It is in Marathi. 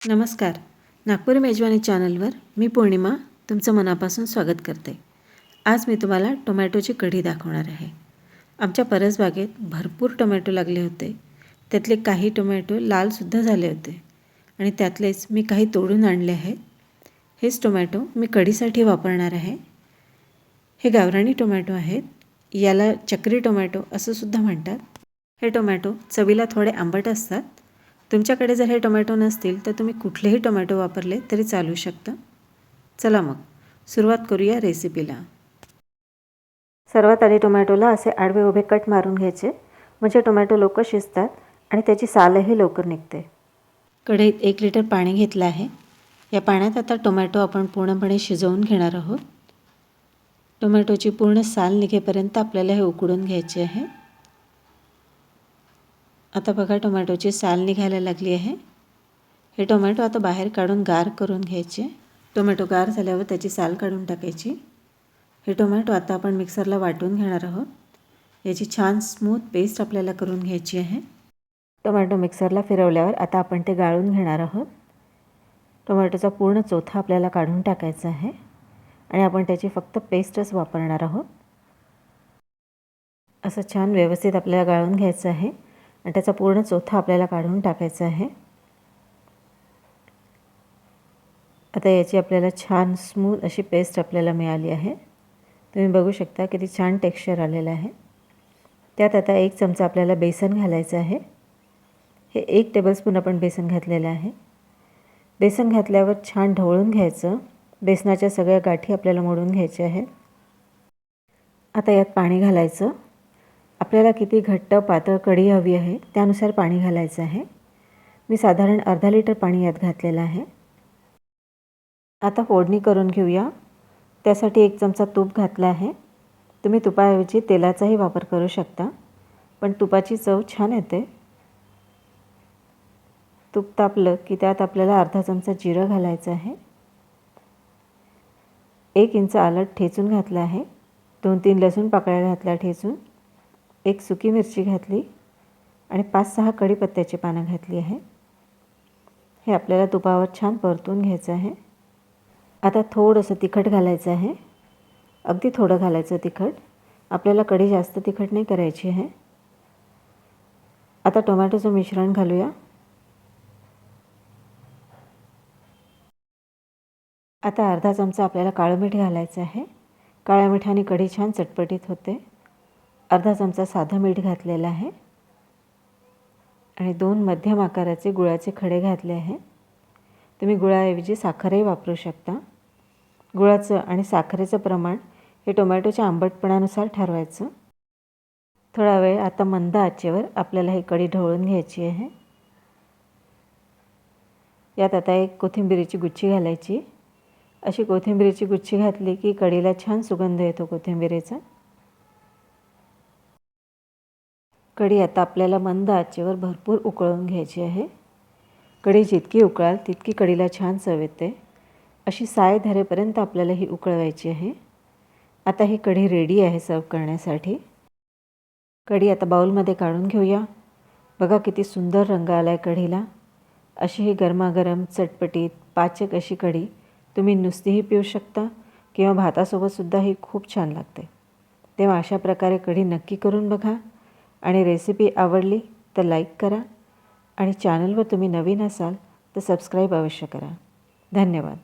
नमस्कार. नागपुरी मेजवानी चॅनलवर मी पौर्णिमा तुमचं मनापासून स्वागत करते. आज मी तुम्हाला टोमॅटोची कढी दाखवणार आहे. आमच्या परसबागेत भरपूर टोमॅटो लागले होते. त्यातले काही टोमॅटो लालसुद्धा झाले होते आणि त्यातलेच मी काही तोडून आणले आहेत. हेच टोमॅटो मी कढीसाठी वापरणार आहे. हे गावरानी टोमॅटो आहेत. याला चक्री टोमॅटो असं सुद्धा म्हणतात. हे टोमॅटो चवीला थोडे आंबट असतात. तुमच्याकडे जर हे टोमॅटो नसतील तर तुम्ही कुठलेही टोमॅटो वापरले तरी चालू शकतं. चला मग सुरुवात करूया रेसिपीला. सर्वात आधी टोमॅटोला असे आडवे उभे कट मारून घ्यायचे, म्हणजे टोमॅटो लवकर शिजतात आणि त्याची सालही लवकर निघते. कढईत 1 लिटर पाणी घेतलं आहे. या पाण्यात आता टोमॅटो आपण पूर्णपणे शिजवून घेणार आहोत. टोमॅटोची पूर्ण साल निघेपर्यंत आपल्याला हे उकडून घ्यायचे आहे. आता बघा टोमॅटोची साल निघायला लागली आहे. हे टोमॅटो आता बाहेर काढून गार करून घ्यायचे. टोमॅटो गार झाल्यावर त्याची साल काढून टाकायची. हे टोमॅटो आता आपण मिक्सरला वाटून घेणार आहोत. याची छान स्मूथ पेस्ट आपल्याला करून घ्यायची आहे. टोमॅटो मिक्सरला फिरवल्यावर आता आपण ते गाळून घेणार आहोत. टोमॅटोचा पूर्ण चोथा आपल्याला काढून टाकायचा आहे आणि आपण त्याची फक्त पेस्टच वापरणार आहोत. असं छान व्यवस्थित आपल्याला गाळून घ्यायचं आहे आणि त्याचा पूर्ण चोथा आपल्याला काढून टाकायचा आहे. आता याची आपल्याला छान स्मूथ अशी पेस्ट आपल्याला मिळाली आहे. तुम्ही बघू शकता किती छान टेक्स्चर आलेलं आहे. त्यात आता 1 चमचा आपल्याला बेसन घालायचं आहे. हे 1 टेबलस्पून आपण बेसन घातलेलं आहे. बेसन घातल्यावर छान ढवळून घ्यायचं. बेसनाच्या सगळ्या गाठी आपल्याला मोडून घ्यायच्या आहेत. आता यात पाणी घालायचं. आपल्याला किती घट्ट पातळ कढी हवी आहे त्यानुसार पाणी घालायचं आहे. मी साधारण अर्धा लिटर पाणी यात घातलेलं आहे. आता फोडणी करून घेऊया. त्यासाठी 1 चमचा तूप घातला आहे. तुम्ही तुपाऐवजी तेलाचाही वापर करू शकता, पण तुपाची चव छान येते. तूप तापलं की त्यात आपल्याला अर्धा चमचा जिरं घालायचं आहे. 1 इंच आलं ठेचून घातलं आहे. 2-3 लसूण पाकळ्या घातल्या ठेचून. 1 सुकी मिरची घातली आणि 5-6 कढीपत्त्याची पानं घातली आहे. हे आपल्याला तुपावर छान परतून घ्यायचं आहे. आता थोडंसं तिखट घालायचं आहे. अगदी थोडं घालायचं तिखट. आपल्याला कढी जास्त तिखट नाही करायची आहे. आता टोमॅटोचं मिश्रण घालूया. आता अर्धा चमचा आपल्याला काळं मीठ घालायचं आहे. काळ्या मिठाने कढी छान चटपटीत होते. अर्धा चमचा साधं मीठ घातलेलं आहे आणि 2 मध्यम आकाराचे गुळाचे खडे घातले आहे. तुम्ही गुळाऐवजी साखरही वापरू शकता. गुळाचं आणि साखरेचं प्रमाण हे टोमॅटोच्या आंबटपणानुसार ठरवायचं. थोडा वेळ आता मंद आचेवर आपल्याला ही कढी ढवळून घ्यायची आहे. यात आता 1 कोथिंबिरीची गुच्छी घालायची. अशी कोथिंबिरीची गुच्छी घातली की कढीला छान सुगंध येतो कोथिंबिरीचा. कढी आता आपल्याला मंद आचेवर भरपूर उकळून घ्यायची आहे. कढी जितकी उकळाल तितकी कढीला छान चव येते. अशी साय धरेपर्यंत आपल्याला ही उकळवायची आहे. आता ही कढी रेडी आहे सर्व करण्यासाठी. कढी आता बाउलमध्ये काढून घेऊया. बघा किती सुंदर रंग आला आहे कढीला. अशी ही गरमागरम चटपटीत पाचक अशी कढी तुम्ही नुसतीही पिऊ शकता किंवा भातासोबतसुद्धा ही खूप छान लागते. तेव्हा अशा प्रकारे कढी नक्की करून बघा आणि रेसिपी आवडली तर लाईक करा आणि चॅनलवर तुम्ही नवीन असाल तर सबस्क्राईब अवश्य करा. धन्यवाद.